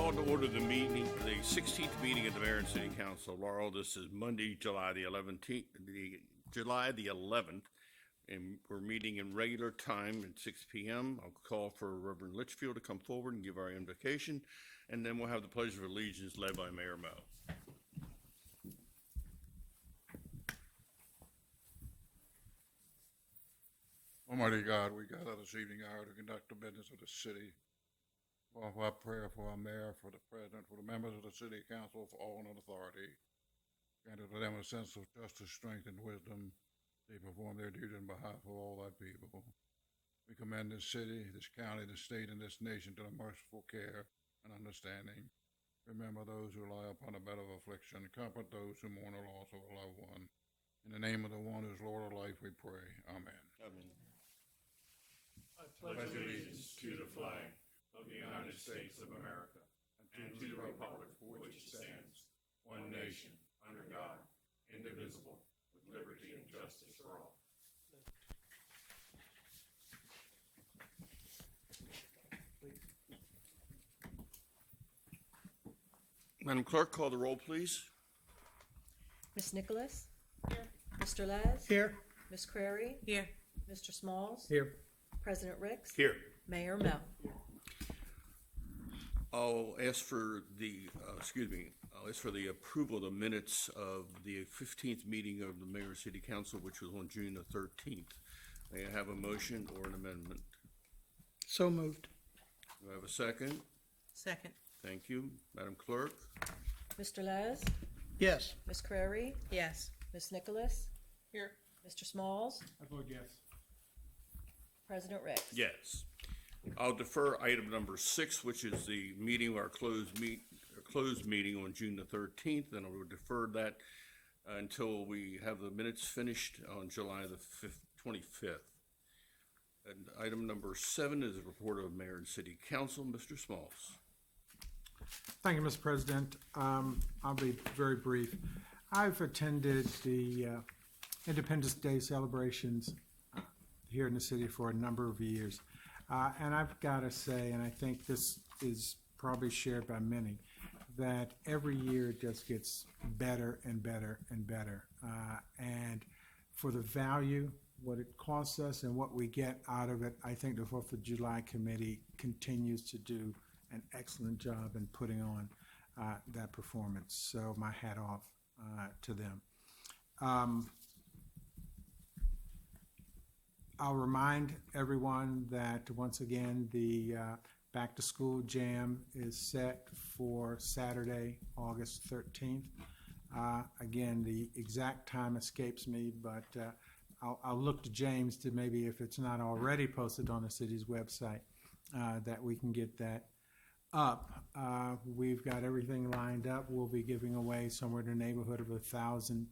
call to order the meeting, the 16th meeting of the Mayor and City Council of Laurel. This is Monday, July the 11th, and we're meeting in regular time at 6 p.m. I'll call for Reverend Litchfield to come forward and give our invocation, and then we'll have the pledge of allegiance led by Mayor Mo. Almighty God, we gather this evening hour to conduct the business of the city. Offer our prayer for our mayor, for the president, for the members of the city council, for all in authority. Grant to them a sense of justice, strength, and wisdom. They perform their duty on behalf of all thy people. We commend this city, this county, this state, and this nation to the merciful care and understanding. Remember those who lie upon a bed of affliction. Comfort those who mourn the loss of a loved one. In the name of the one who is Lord of life, we pray. Amen. Amen. I pledge allegiance to the flag of the United States of America and to the republic for which it stands, one nation, under God, indivisible, with liberty and justice for all. Madam Clerk, call the roll, please. Ms. Nicholas? Here. Mr. Laz? Here. Ms. Crary? Here. Mr. Smalls? Here. President Ricks? Here. Mayor Mo? I'll ask for the approval of the minutes of the 15th meeting of the Mayor and City Council, which was on June the 13th. May I have a motion or an amendment? So moved. Do I have a second? Second. Thank you. Madam Clerk? Mr. Laz? Yes. Ms. Crary? Yes. Ms. Nicholas? Here. Mr. Smalls? I vote yes. President Ricks? Yes. I'll defer item number 6, which is the meeting, our closed meeting on June the 13th, and I will defer that until we have the minutes finished on July the 25th. And item number 7 is a report of Mayor and City Council. Mr. Smalls. Thank you, Mr. President. I'll be very brief. I've attended the Independence Day celebrations here in the city for a number of years. And I've got to say, and I think this is probably shared by many, that every year it just gets better and better and better. And for the value, what it costs us and what we get out of it, I think the 4th of July committee continues to do an excellent job in putting on that performance. So my hat off to them. I'll remind everyone that once again the back to school jam is set for Saturday, August 13th. Again, the exact time escapes me, but I'll look to James to maybe, if it's not already posted on the city's website, that we can get that up. We've got everything lined up. We'll be giving away somewhere in the neighborhood of 1,000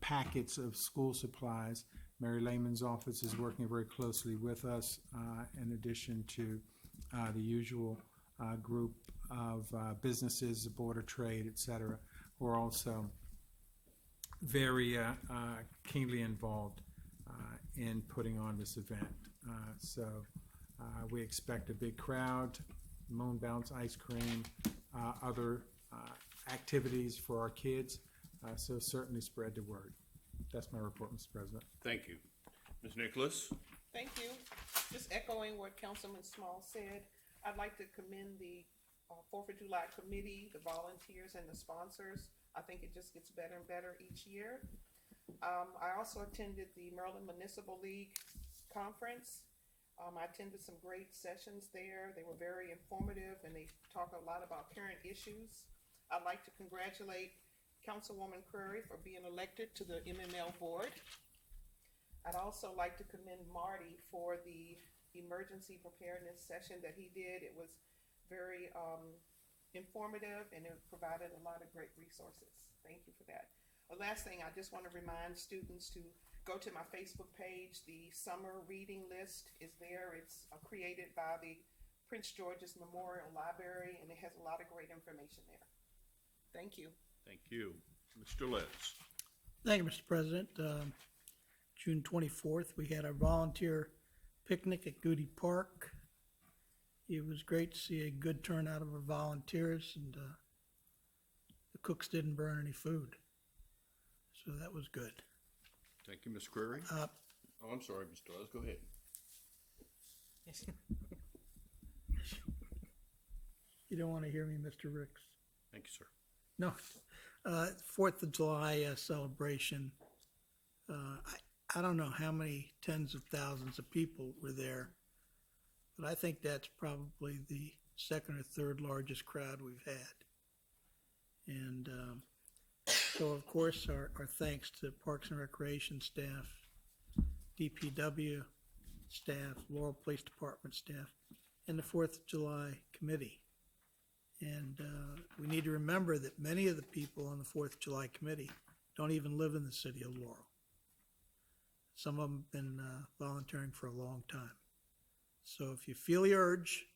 packets of school supplies. Mary Lehman's office is working very closely with us, in addition to the usual group of businesses, the Board of Trade, et cetera, who are also very keenly involved in putting on this event. So we expect a big crowd, moon bounce ice cream, other activities for our kids, so certainly spread the word. That's my report, Mr. President. Thank you. Ms. Nicholas? Thank you. Just echoing what Councilman Small said, I'd like to commend the 4th of July committee, the volunteers, and the sponsors. I think it just gets better and better each year. I also attended the Maryland Municipal League conference. I attended some great sessions there. They were very informative, and they talk a lot about current issues. I'd like to congratulate Councilwoman Crary for being elected to the MML board. I'd also like to commend Marty for the emergency preparedness session that he did. It was very informative, and it provided a lot of great resources. Thank you for that. The last thing, I just want to remind students to go to my Facebook page. The summer reading list is there. It's created by the Prince George's Memorial Library, and it has a lot of great information there. Thank you. Thank you. Mr. Les? Thank you, Mr. President. June 24th, we had our volunteer picnic at Goody Park. It was great to see a good turnout of our volunteers, and the cooks didn't burn any food. So that was good. Thank you, Ms. Query. Oh, I'm sorry, Mr. Dawes, go ahead. You don't want to hear me, Mr. Ricks? Thank you, sir. No. 4th of July celebration. I don't know how many tens of thousands of people were there, but I think that's probably the second or third largest crowd we've had. And so, of course, our thanks to Parks and Recreation staff, DPW staff, Laurel Police Department staff, and the 4th of July committee. And we need to remember that many of the people on the 4th of July committee don't even live in the city of Laurel. Some of them have been volunteering for a long time. So if you feel the urge,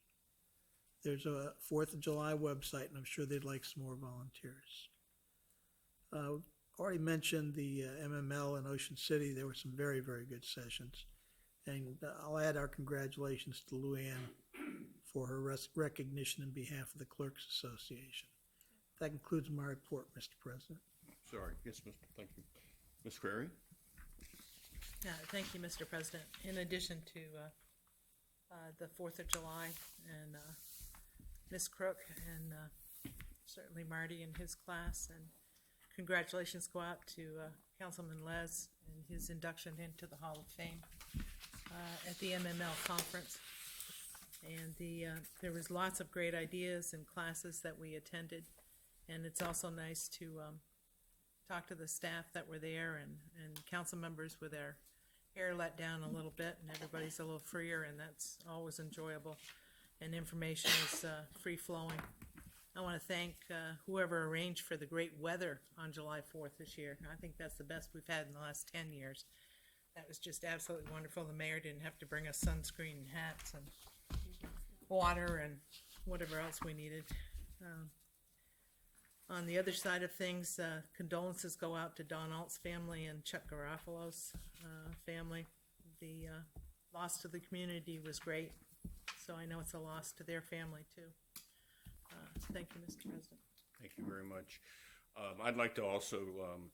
there's a 4th of July website, and I'm sure they'd like some more volunteers. Already mentioned the MML in Ocean City. There were some very, very good sessions. And I'll add our congratulations to Luann for her recognition in behalf of the Clerks Association. That concludes my report, Mr. President. Sorry, yes, thank you. Ms. Query? Thank you, Mr. President. In addition to the 4th of July and Ms. Crook and certainly Marty and his class, and congratulations go out to Councilman Les and his induction into the Hall of Fame at the MML conference. And there was lots of great ideas and classes that we attended, and it's also nice to talk to the staff that were there and council members with their hair let down a little bit, and everybody's a little freer, and that's always enjoyable, and information is free-flowing. I want to thank whoever arranged for the great weather on July 4th this year. I think that's the best we've had in the last 10 years. That was just absolutely wonderful. The mayor didn't have to bring us sunscreen and hats and water and whatever else we needed. On the other side of things, condolences go out to Don Alt's family and Chuck Garofalo's family. The loss to the community was great, so I know it's a loss to their family too. Thank you, Mr. President. Thank you very much. I'd like to also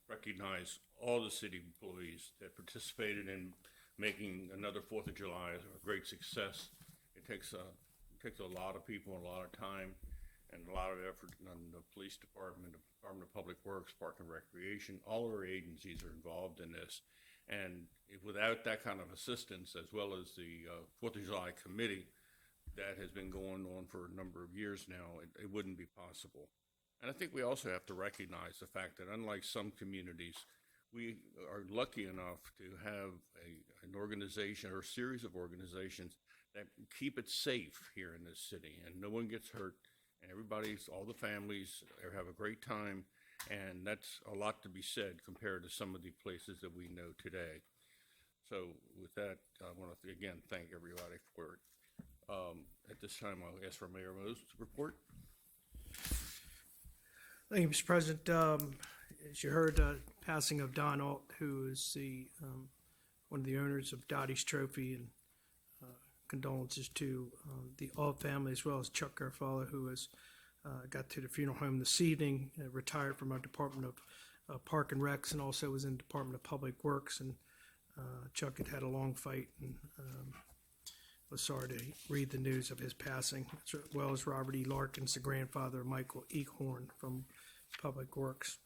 recognize all the city employees that participated in making another 4th of July a great success. It takes a lot of people, a lot of time, and a lot of effort on the police department, the Department of Public Works, Park and Recreation. All our agencies are involved in this. And without that kind of assistance, as well as the 4th of July committee that has been going on for a number of years now, it wouldn't be possible. And I think we also have to recognize the fact that unlike some communities, we are lucky enough to have an organization or a series of organizations that keep it safe here in this city, and no one gets hurt, and all the families have a great time, and that's a lot to be said compared to some of the places that we know today. So with that, I want to again thank everybody for it. At this time, I'll ask for Mayor Mo's report. Thank you, Mr. President. As you heard, passing of Don Alt, who is the one of the owners of Dottie's Trophy, and condolences to the Alt family, as well as Chuck Garofalo, who has got to the funeral home this evening, retired from our Department of Park and Recs, and also was in the Department of Public Works. And Chuck had a long fight, and was sorry to read the news of his passing, as well as Robert E. Larkins, the grandfather of Michael E. Horn from Public Works,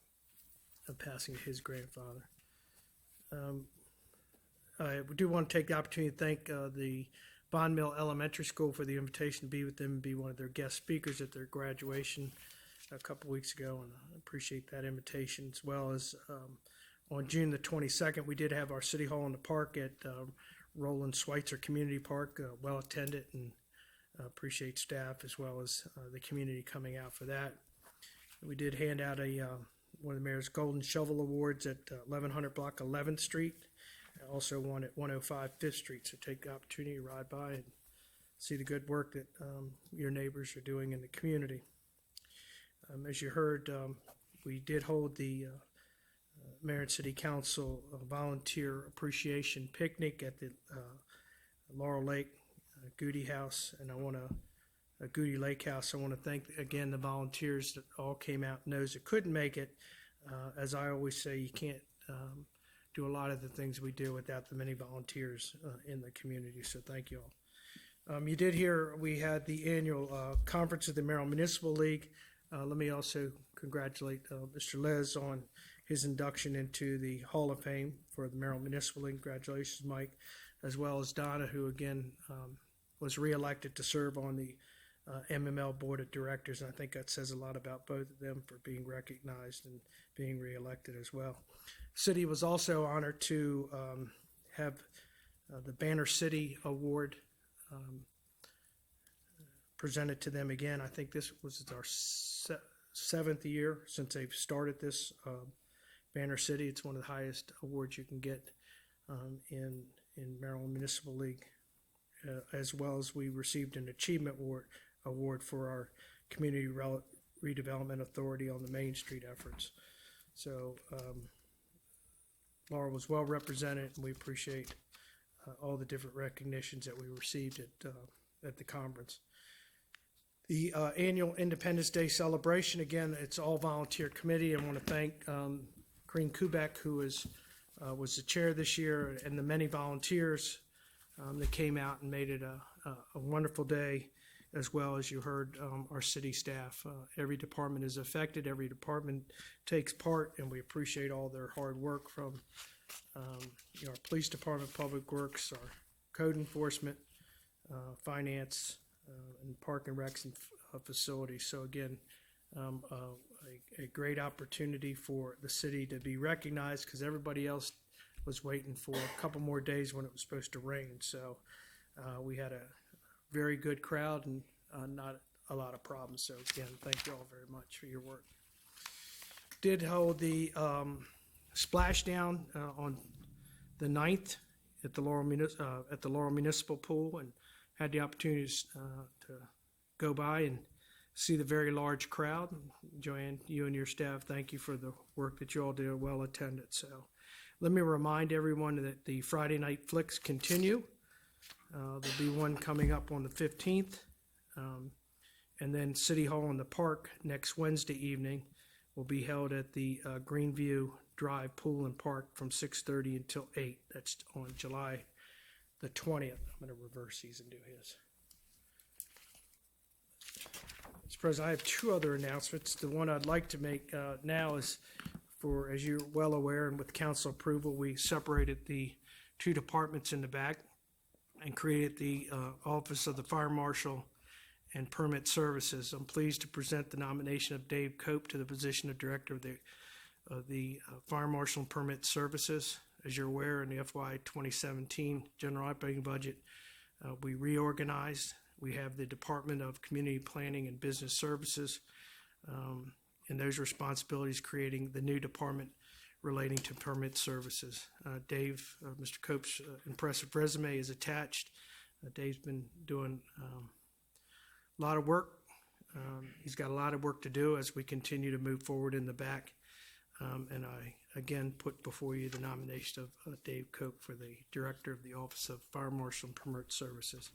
passing of his grandfather. I do want to take the opportunity to thank the Bond Mill Elementary School for the invitation to be with them and be one of their guest speakers at their graduation a couple weeks ago, and I appreciate that invitation, as well as on June the 22nd, we did have our City Hall in the Park at Roland Schweitzer Community Park, well attended, and appreciate staff as well as the community coming out for that. We did hand out one of the mayor's Golden Shovel Awards at 1100 block 11th Street, also one at 105 5th Street. So take the opportunity to ride by and see the good work that your neighbors are doing in the community. As you heard, we did hold the Mayor and City Council volunteer appreciation picnic at the Laurel Lake Goody House, and I want to Goody Lake House. I want to thank again the volunteers that all came out and those that couldn't make it. As I always say, you can't do a lot of the things we do without the many volunteers in the community. So thank you all. You did hear we had the annual conference of the Maryland Municipal League. Let me also congratulate Mr. Les on his induction into the Hall of Fame for the Maryland Municipal League. Congratulations, Mike, as well as Donna, who again was reelected to serve on the MML Board of Directors. And I think that says a lot about both of them for being recognized and being reelected as well. City was also honored to have the Banner City Award presented to them again. I think this was our seventh year since they've started this Banner City. It's one of the highest awards you can get in Maryland Municipal League, as well as we received an achievement award for our Community Redevelopment Authority on the Main Street efforts. So Laurel was well represented, and we appreciate all the different recognitions that we received at the conference. The annual Independence Day celebration, again, it's all volunteer committee. I want to thank Karine Kubek, who was the chair this year, and the many volunteers that came out and made it a wonderful day, as well as you heard our city staff. Every department is affected, every department takes part, and we appreciate all their hard work from our police department, public works, our code enforcement, finance, and park and recs and facilities. So again, a great opportunity for the city to be recognized, because everybody else was waiting for a couple more days when it was supposed to rain. So we had a very good crowd and not a lot of problems. So again, thank you all very much for your work. Did hold the splashdown on the 9th at the Laurel Municipal Pool, and had the opportunity to go by and see the very large crowd. Joanne, you and your staff, thank you for the work that you all did, well attended. So let me remind everyone that the Friday night flicks continue. There'll be one coming up on the 15th. And then City Hall in the Park next Wednesday evening will be held at the Greenview Drive Pool and Park from 6:30 until 8. That's on July the 20th. I'm going to reverse these and do his. Mr. President, I have two other announcements. The one I'd like to make now is for, as you're well aware, and with council approval, we separated the two departments in the back and created the Office of the Fire Marshal and Permit Services. I'm pleased to present the nomination of Dave Cope to the position of Director of the Fire Marshal and Permit Services. As you're aware, in the FY 2017 general operating budget, we reorganized. We have the Department of Community Planning and Business Services, and those responsibilities creating the new department relating to permit services. Dave, Mr. Cope's impressive resume is attached. Dave's been doing a lot of work. He's got a lot of work to do as we continue to move forward in the back. And I, again, put before you the nomination of Dave Cope for the Director of the Office of Fire Marshal and Permit Services.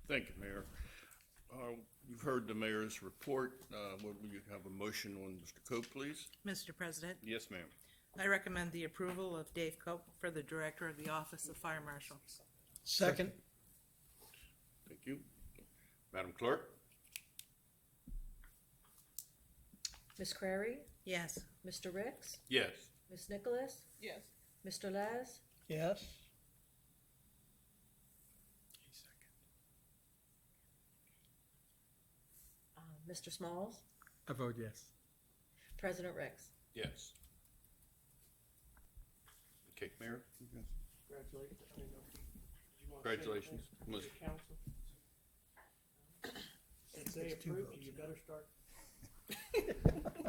Thank you, Mayor. You've heard the mayor's report. Will you have a motion on Mr. Cope, please? Mr. President, Yes, ma'am. I recommend the approval of Dave Cope for the Director of the Office of Fire Marshal. Second. Thank you. Madam Clerk? Ms. Crary, Yes. Mr. Ricks, Yes. Ms. Nicholas, Yes. Mr. Les, Yes. Mr. Smalls, I vote yes. President Ricks. Yes. Okay, Mayor? Congratulations. I didn't know if you want to say Congratulations. anything to the council. Since they approved you, you better start.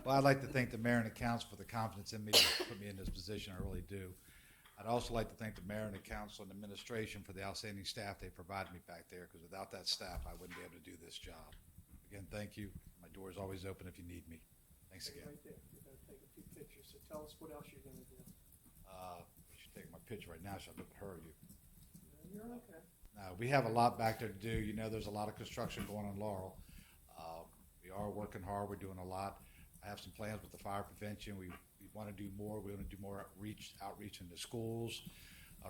Well, I'd like to thank the mayor and the council for the confidence in me to put me in this position. I really do. I'd also like to thank the mayor and the council and administration for the outstanding staff they provided me back there, because without that staff, I wouldn't be able to do this job. Again, thank you. My door is always open if you need me. Thanks again. Right there. You're going to take a few pictures. So tell us what else you're going to do. You should take my picture right now, so I don't hurry you. You're okay. No, We have a lot back there to do. You know, there's a lot of construction going on in Laurel. We are working hard. We're doing a lot. I have some plans with the fire prevention. We want to do more. We want to do more outreach in the schools.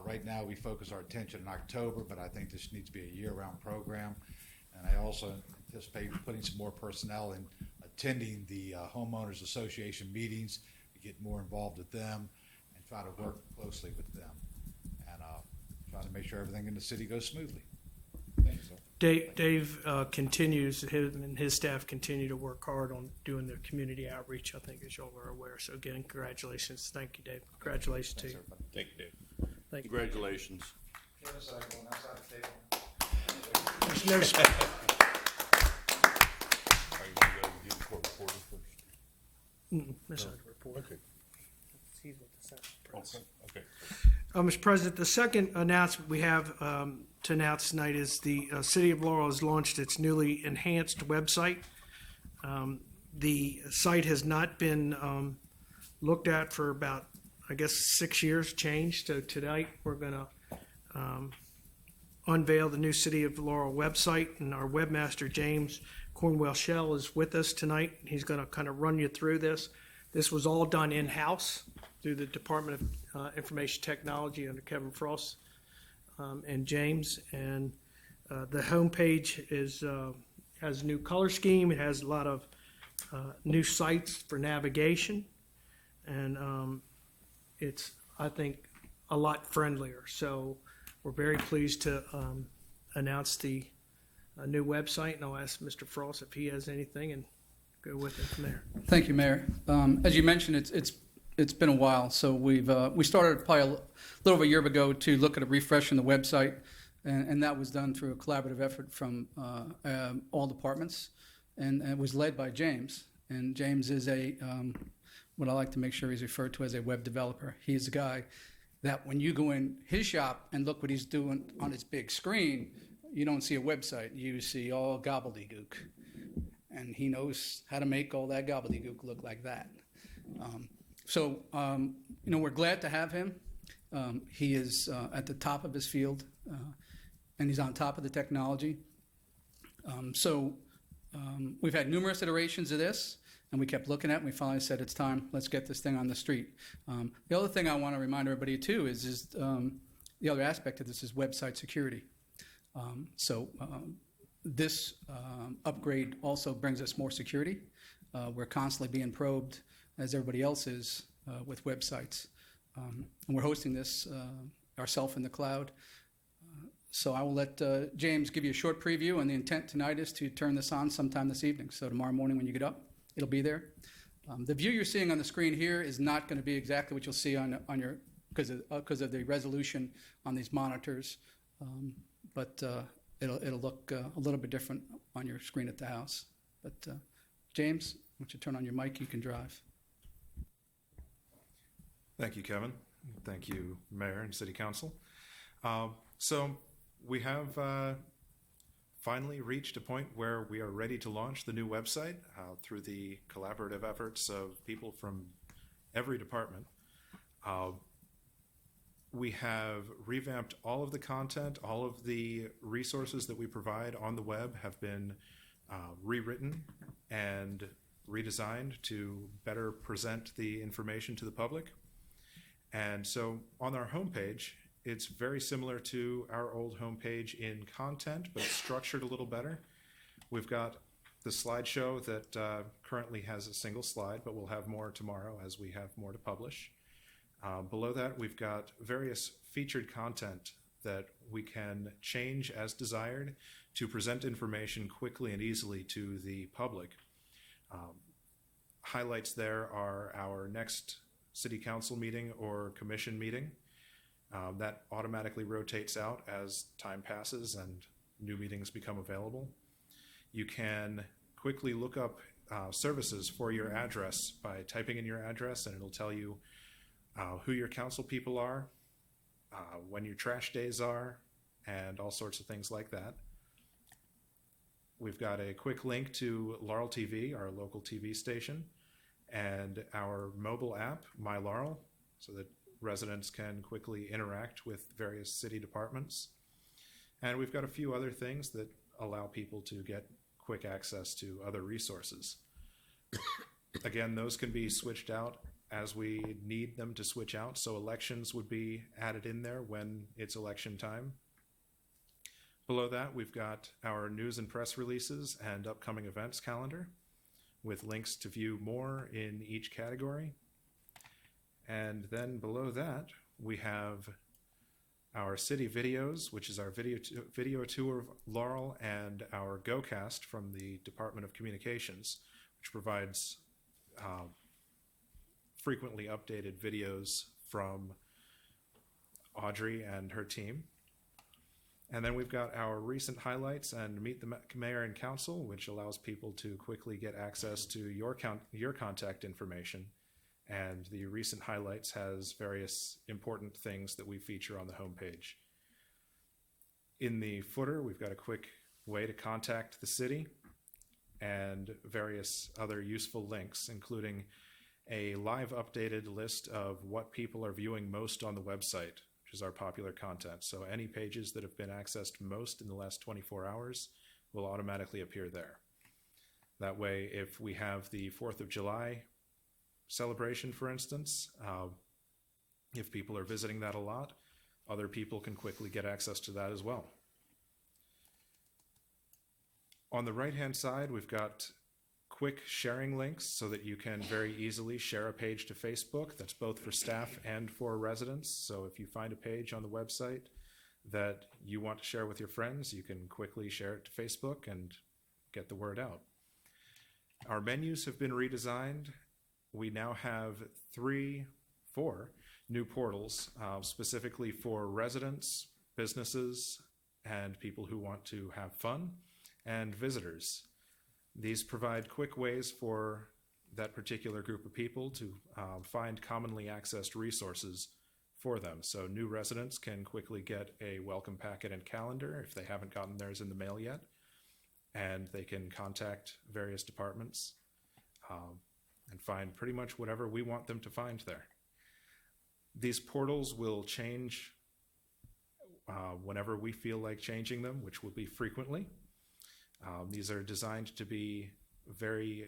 Right now, we focus our attention in October, but I think this needs to be a year-round program. And I also anticipate putting some more personnel in attending the homeowners association meetings to get more involved with them and try to work closely with them and try to make sure everything in the city goes smoothly. Thank you, sir. Dave continues, him and his staff continue to work hard on doing their community outreach, I think, as y'all are aware. So again, congratulations. Thank you, Dave. Congratulations to you. Everybody. Thank you, Dave. Thank you. Congratulations. Give us a second, outside the table. There's no sp- That's not the report. Okay. He's with the Senate press. Okay. Mr. President, the second announcement we have to announce tonight is the City of Laurel has launched its newly enhanced website. The site has not been looked at for about, I guess, 6 years, changed. So tonight, we're going to unveil the new City of Laurel website, and our webmaster, James Cornwell Shell, is with us tonight. He's going to kind of run you through this. This was all done in-house through the Department of Information Technology under Kevin Frost and James. And the homepage has a new color scheme. It has a lot of new sites for navigation, and it's, I think, a lot friendlier. So we're very pleased to announce the new website, and I'll ask Mr. Frost if he has anything and go with it from there. Thank you, Mayor. As you mentioned, it's been a while, so we started probably a little over a year ago to look at a refresh on the website, and that was done through a collaborative effort from all departments, and it was led by James. And James is what I like to make sure he's referred to as a web developer. He's the guy that when you go in his shop and look what he's doing on his big screen, you don't see a website. You see all gobbledygook. And he knows how to make all that gobbledygook look like that. We're glad to have him. He is at the top of his field, and he's on top of the technology. We've had numerous iterations of this, and we kept looking at it, and we finally said, it's time, let's get this thing on the street. The other thing I want to remind everybody, too, is the other aspect of this is website security. This upgrade also brings us more security. We're constantly being probed, as everybody else is, with websites. And we're hosting this ourselves in the cloud. So I will let James give you a short preview, and the intent tonight is to turn this on sometime this evening. So tomorrow morning when you get up, it'll be there. The view you're seeing on the screen here is not going to be exactly what you'll see on your, because of the resolution on these monitors, but it'll look a little bit different on your screen at the house. But James, once you turn on your mic, you can drive. Thank you, Kevin. Thank you, Mayor and City Council. So we have finally reached a point where we are ready to launch the new website through the collaborative efforts of people from every department. We have revamped all of the content. All of the resources that we provide on the web have been rewritten and redesigned to better present the information to the public. And so on our homepage, it's very similar to our old homepage in content, but it's structured a little better. We've got the slideshow that currently has a single slide, but we'll have more tomorrow as we have more to publish. Below that, we've got various featured content that we can change as desired to present information quickly and easily to the public. Highlights there are our next City Council meeting or commission meeting. That automatically rotates out as time passes and new meetings become available. You can quickly look up services for your address by typing in your address, and it'll tell you who your council people are, when your trash days are, and all sorts of things like that. We've got a quick link to Laurel TV, our local TV station, and our mobile app, My Laurel, so that residents can quickly interact with various city departments. And we've got a few other things that allow people to get quick access to other resources. Again, those can be switched out as we need them to switch out. So elections would be added in there when it's election time. Below that, we've got our news and press releases and upcoming events calendar with links to view more in each category. And then below that, we have our city videos, which is our video tour of Laurel, and our GoCast from the Department of Communications, which provides frequently updated videos from Audrey and her team. And then we've got our recent highlights and Meet the Mayor and Council, which allows people to quickly get access to your contact information. And the recent highlights has various important things that we feature on the homepage. In the footer, we've got a quick way to contact the city and various other useful links, including a live updated list of what people are viewing most on the website, which is our popular content. So any pages that have been accessed most in the last 24 hours will automatically appear there. That way, if we have the 4th of July celebration, for instance, if people are visiting that a lot, other people can quickly get access to that as well. On the right-hand side, we've got quick sharing links so that you can very easily share a page to Facebook. That's both for staff and for residents. So if you find a page on the website that you want to share with your friends, you can quickly share it to Facebook and get the word out. Our menus have been redesigned. We now have 4 new portals specifically for residents, businesses, and people who want to have fun, and visitors. These provide quick ways for that particular group of people to find commonly accessed resources for them. So new residents can quickly get a welcome packet and calendar if they haven't gotten theirs in the mail yet, and they can contact various departments and find pretty much whatever we want them to find there. These portals will change whenever we feel like changing them, which will be frequently. These are designed to be very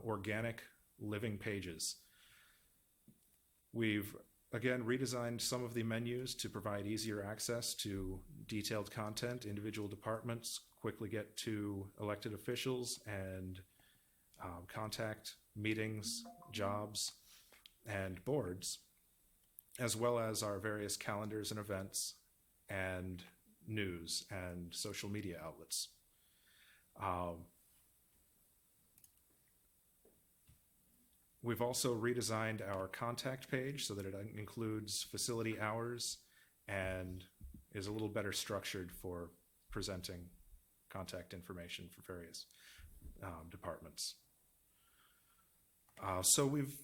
organic, living pages. We've, again, redesigned some of the menus to provide easier access to detailed content. Individual departments quickly get to elected officials and contact meetings, jobs, and boards, as well as our various calendars and events and news and social media outlets. We've also redesigned our contact page so that it includes facility hours and is a little better structured for presenting contact information for various departments. So we've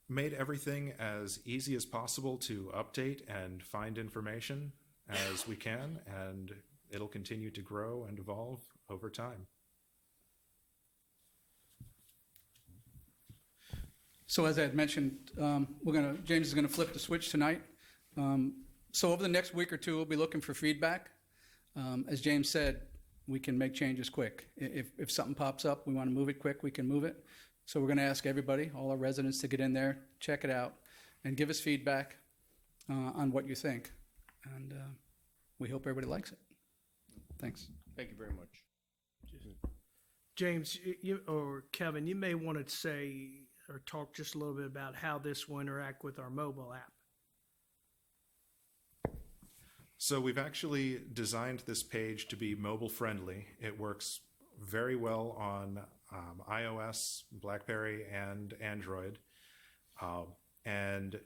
made everything as easy as possible to update and find information as we can, and it'll continue to grow and evolve over time. So as I had mentioned, James is gonna flip the switch tonight. So over the next week or two, we'll be looking for feedback. As James said, we can make changes quick. If something pops up, we want to move it quick, we can move it. So we're going to ask everybody, all our residents, to get in there, check it out, and give us feedback on what you think. And we hope everybody likes it. Thanks. Thank you very much. James, or Kevin, you may want to say or talk just a little bit about how this will interact with our mobile app. So we've actually designed this page to be mobile friendly. It works very well on iOS, BlackBerry, and Android. And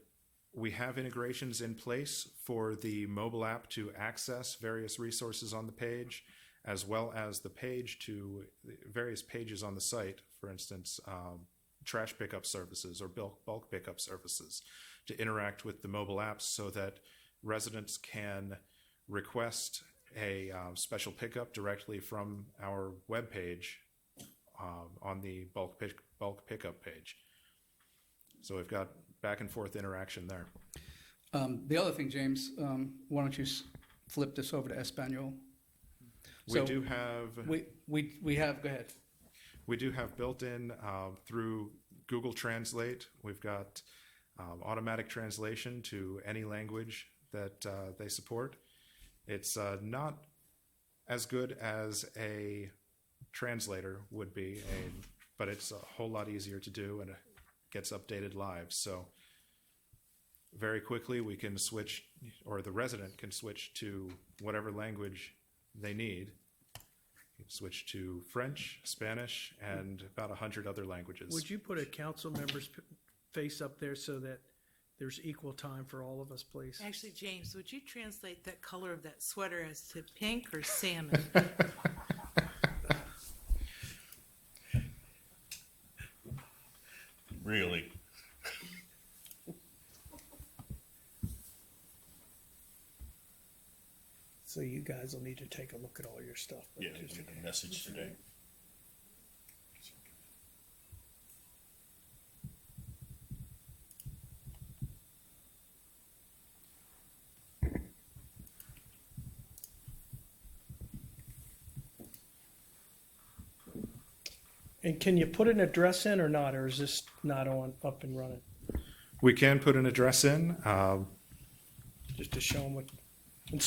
we have integrations in place for the mobile app to access various resources on the page, as well as the page to various pages on the site, for instance, trash pickup services or bulk pickup services, to interact with the mobile apps so that residents can request a special pickup directly from our webpage on the bulk pickup page. So we've got back and forth interaction there. The other thing, James, why don't you flip this over to Espanol, We do have We have, go ahead. we do have built in through Google Translate. We've got automatic translation to any language that they support. It's not as good as a translator would be, but it's a whole lot easier to do, and it gets updated live. So very quickly we can switch, or the resident can switch to whatever language they need. You can switch to French, Spanish, and about 100 other languages. Would you put a council member's face up there so that there's equal time for all of us, please? Actually, James, would you translate that color of that sweater as to pink or salmon? Really? So you guys will need to take a look at all your stuff. but Yeah, just- get a message today. And can you put an address in or not, or is this not up and running? We can put an address in. Just to show them what, and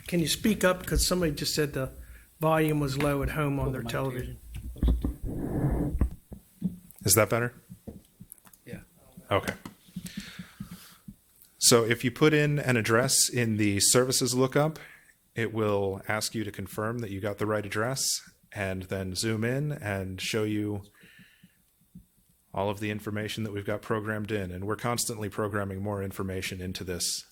can you speak up? Because somebody just said the volume was low at home on their television. Is that better? Yeah. Okay. So if you put in an address in the services lookup, it will ask you to confirm that you got the right address, and then zoom in and show you all of the information that we've got programmed in. And we're constantly programming more information into this.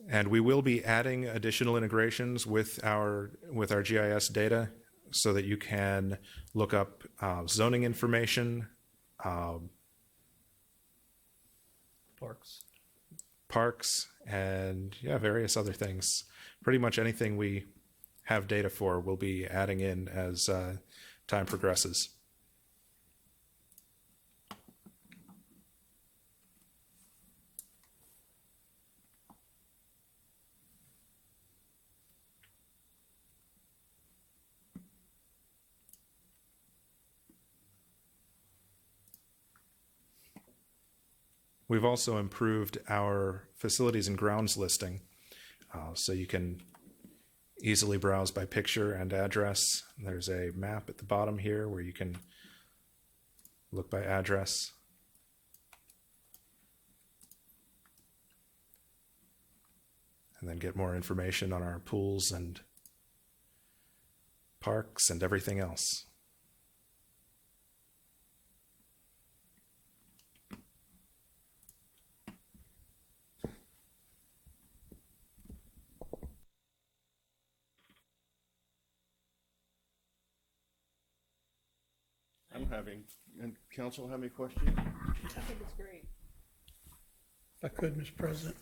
And we will be adding additional integrations with our GIS data so that you can look up zoning information, parks, and various other things. Pretty much anything we have data for, we'll be adding in as time progresses. We've also improved our facilities and grounds listing, so you can easily browse by picture and address. There's a map at the bottom here where you can look by address. And then get more information on our pools and parks and everything else. And council have any questions? I think it's great. If I could, Mr. President.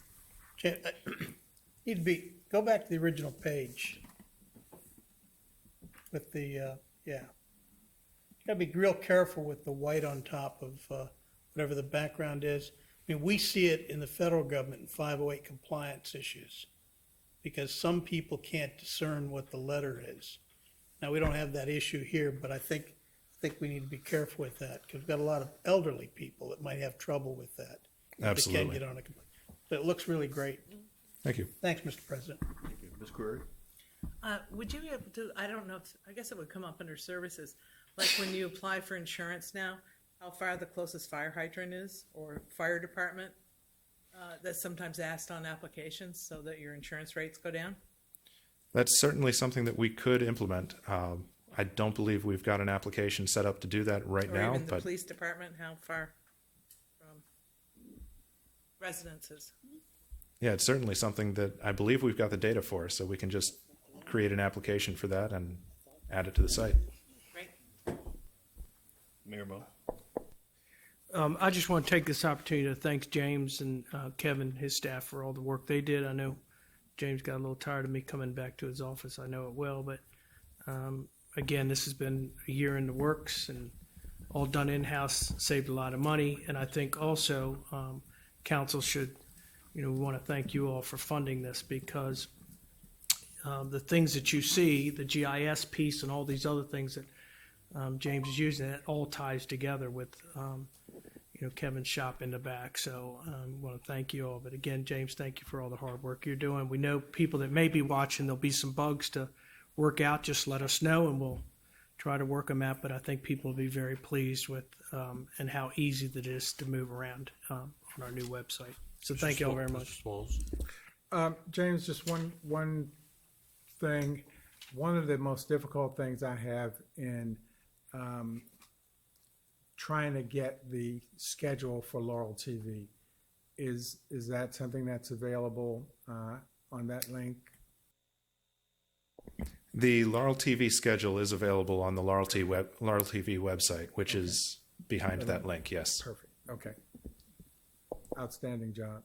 Go back to the original page with the, gotta be real careful with the white on top of whatever the background is. I mean, we see it in the federal government in 508 compliance issues because some people can't discern what the letter is. Now, we don't have that issue here, but I think we need to be careful with that because we've got a lot of elderly people that might have trouble with that. Absolutely. They can't get on a complaint. But it looks really great. Thank you. Thanks, Mr. President. Thank you. Ms. Query? Would you be able to, I don't know, I guess it would come up under services, like when you apply for insurance now, how far the closest fire hydrant is or fire department? That's sometimes asked on applications so that your insurance rates go down? That's certainly something that we could implement. I don't believe we've got an application set up to do that right now. Or even the but police department, how far from residences? yeah, it's certainly something that I believe we've got the data for, so we can just create an application for that and add it to the site. Great. Mayor Mo? I just want to take this opportunity to thank James and Kevin, his staff, for all the work they did. I know James got a little tired of me coming back to his office. I know it well, but again, this has been a year in the works, and all done in-house, saved a lot of money. And I think also council should, we want to thank you all for funding this because the things that you see, the GIS piece and all these other things that James is using, it all ties together with Kevin's shop in the back. So I want to thank you all. But again, James, thank you for all the hard work you're doing. We know people that may be watching, there'll be some bugs to work out. Just let us know and we'll try to work them out. But I think people will be very pleased with and how easy that is to move around on our new website. So thank you all very much. James, just one thing. One of the most difficult things I have in trying to get the schedule for Laurel TV is that something that's available on that link? The Laurel TV schedule is available on the Laurel TV website, which is behind that link, yes. Perfect. Okay. Outstanding job.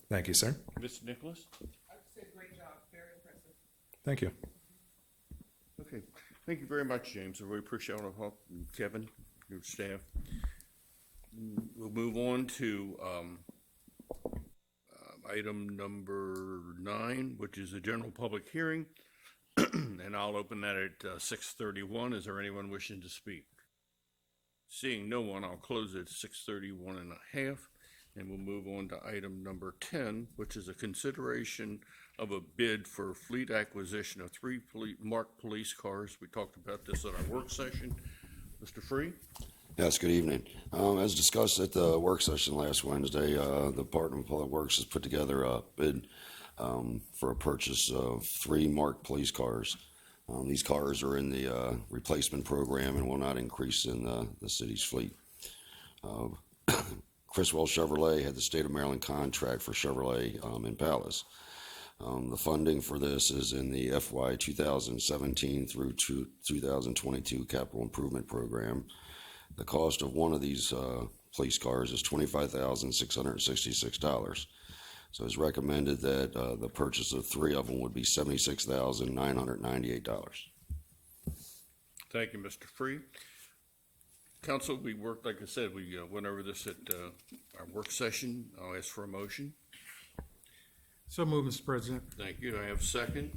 Thank you, sir. Mr. Nicholas? I said great job, very impressive. Thank you. Okay, thank you very much, James. I really appreciate all the help, and Kevin, your staff. We'll move on to item number 9, which is a general public hearing. And I'll open that at 6:31. Is there anyone wishing to speak? Seeing no one, I'll close it at 6:31 and a half. And we'll move on to item number 10, which is a consideration of a bid for fleet acquisition of 3 marked police cars. We talked about this at our work session. Mr. Free? Yes, good evening. As discussed at the work session last Wednesday, the Department of Public Works has put together a bid for a purchase of 3 marked police cars. These cars are in the replacement program and will not increase in the city's fleet. Criswell Chevrolet had the state of Maryland contract for Chevrolet in Palace. The funding for this is in the FY 2017 through 2022 capital improvement program. The cost of one of these police cars is $25,666. So it's recommended that the purchase of 3 of them would be $76,998. Thank you, Mr. Free. Council, we worked, like I said, we went over this at our work session. I'll ask for a motion. So move, Mr. President. Thank you. Do I have a second?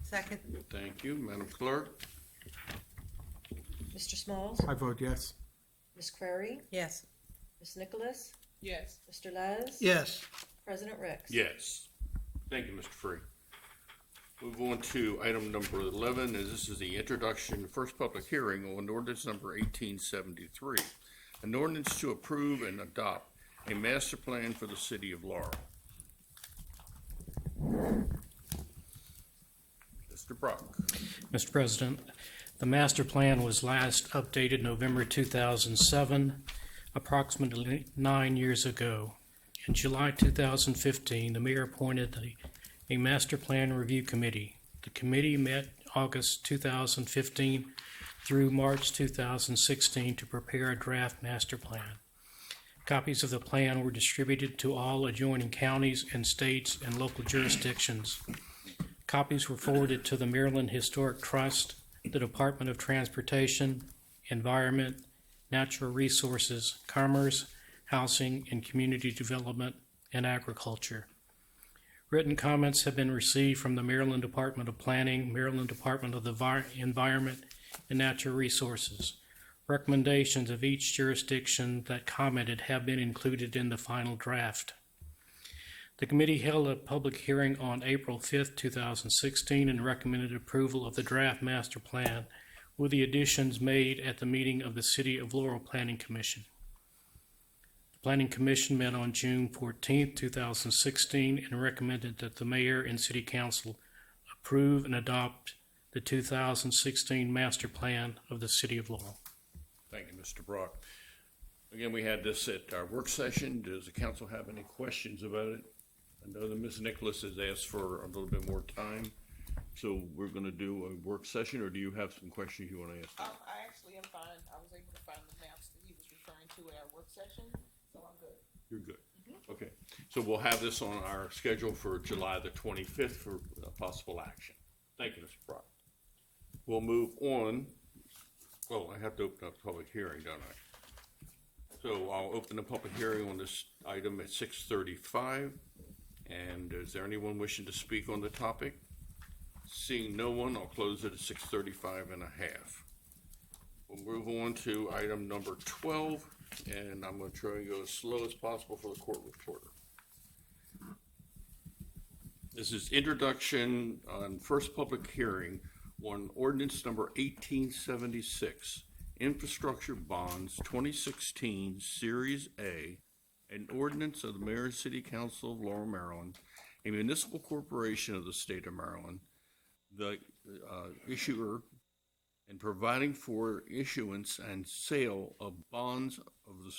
Second. Thank you. Madam Clerk? Mr. Smalls? I vote yes. Ms. Query? Yes. Ms. Nicholas? Yes. Mr. Laz? Yes. President Ricks? Yes. Thank you, Mr. Free. Move on to item number 11, as this is the introduction, first public hearing on ordinance number 1873. An ordinance to approve and adopt a master plan for the city of Laurel. Mr. Brock. Mr. President, the master plan was last updated November 2007, approximately 9 years ago. In July 2015, the mayor appointed a master plan review committee. The committee met August 2015 through March 2016 to prepare a draft master plan. Copies of the plan were distributed to all adjoining counties and states and local jurisdictions. Copies were forwarded to the Maryland Historic Trust, the Department of Transportation, Environment, Natural Resources, Commerce, Housing and Community Development, and Agriculture. Written comments have been received from the Maryland Department of Planning, Maryland Department of the Environment and Natural Resources. Recommendations of each jurisdiction that commented have been included in the final draft. The committee held a public hearing on April 5th, 2016 and recommended approval of the draft master plan with the additions made at the meeting of the City of Laurel Planning Commission. The Planning Commission met on June 14th, 2016 and recommended that the mayor and City Council approve and adopt the 2016 master plan of the City of Laurel. Thank you, Mr. Brock. Again, we had this at our work session. Does the council have any questions about it? I know that Ms. Nicholas has asked for a little bit more time, so we're going to do a work session, or do you have some questions you want to ask? I actually am fine. I was able to find the maps that he was referring to at our work session, so I'm good. You're good. Okay, so we'll have this on our schedule for July the 25th for possible action. Thank you, Mr. Brock. We'll move on Well, I have to open up a public hearing, don't I? So I'll open the public hearing on this item at 6:35. And is there anyone wishing to speak on the topic? Seeing no one, I'll close it at 6:35 and a half. We'll move on to item number 12, and I'm going to try and go as slow as possible for the court reporter. This is introduction on first public hearing on ordinance number 1876, Infrastructure Bonds 2016 Series A, an ordinance of the Mayor and City Council of Laurel, Maryland, a municipal corporation of the state of Maryland, the issuer, and providing for issuance and sale of bonds of the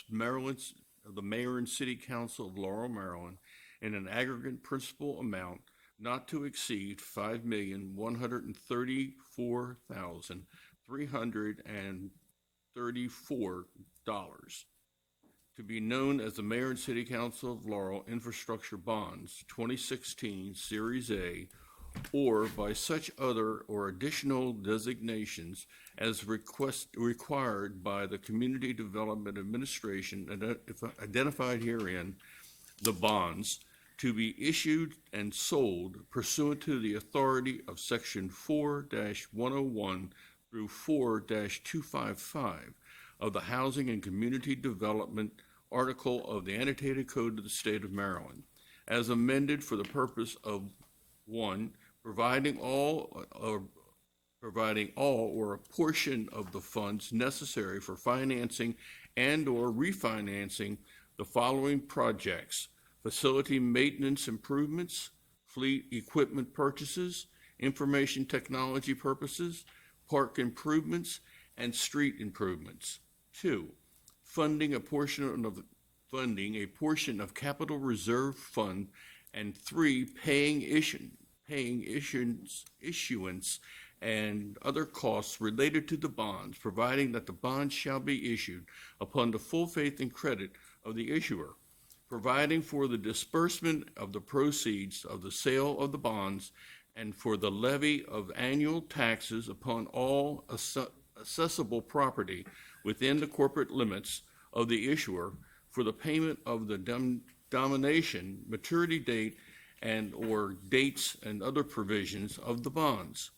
Mayor and City Council of Laurel, Maryland, in an aggregate principal amount not to exceed $5,134,334, to be known as the Mayor and City Council of Laurel Infrastructure Bonds 2016 Series A, or by such other or additional designations as required by the Community Development Administration identified herein, the bonds to be issued and sold pursuant to the authority of Section 4-101 through 4-255 of the Housing and Community Development Article of the Annotated Code of the State of Maryland, as amended for the purpose of 1, providing all or a portion of the funds necessary for financing and or refinancing the following projects: facility maintenance improvements, fleet equipment purchases, information technology purposes, park improvements, and street improvements. 2, funding a portion of capital reserve fund, and 3, paying issuance and other costs related to the bonds, providing that the bonds shall be issued upon the full faith and credit of the issuer, providing for the disbursement of the proceeds of the sale of the bonds, and for the levy of annual taxes upon all assessable property within the corporate limits of the issuer, for the payment of the denomination, maturity date, and or dates and other provisions of the bonds,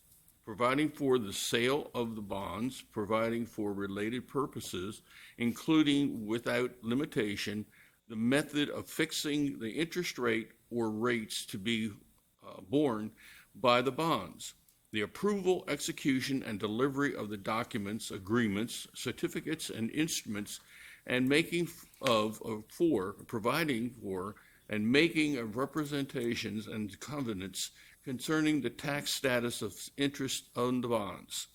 providing for the sale of the bonds, providing for related purposes, including without limitation the method of fixing the interest rate or rates to be borne by the bonds, the approval, execution, and delivery of the documents, agreements, certificates, and instruments, and providing for, and making of representations and covenants concerning the tax status of interest on the bonds.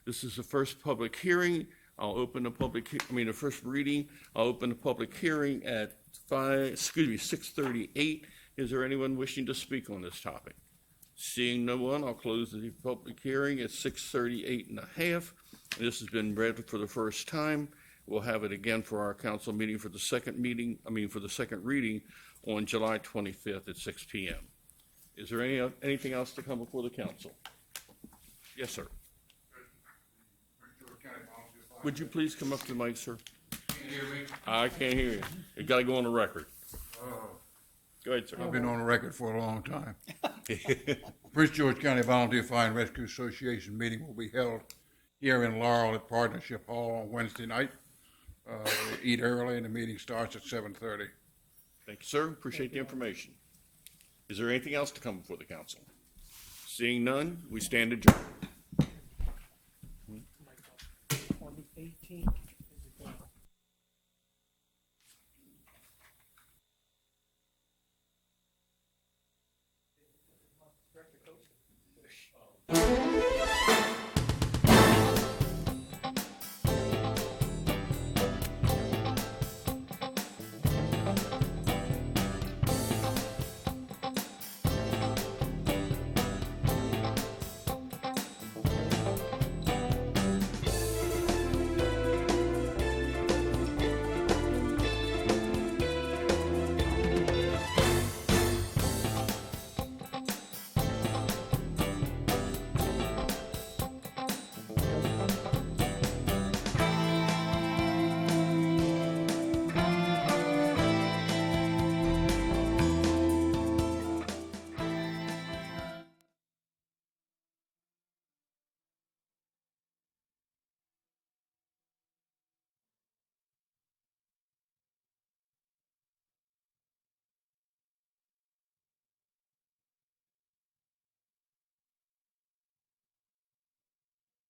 This is the first public hearing. I'll open the first reading. I'll open the public hearing at 6:38. Is there anyone wishing to speak on this topic? Seeing no one, I'll close the public hearing at 6:38 and a half. This has been read for the first time. We'll have it again for our council meeting for the second reading on July 25th at 6 p.m. Is there anything else to come before the council? Yes, sir. Would you please come up to the mic, sir? Can you hear me? I can't hear you. You got to go on the record. Go ahead, sir. I've been on the record for a long time. Prince George County Volunteer Fire and Rescue Association meeting will be held here in Laurel at Partnership Hall on Wednesday night. We eat early and the meeting starts at 7:30. Thank you, sir. Appreciate the information. Is there anything else to come before the council? Seeing none, we stand adjourned.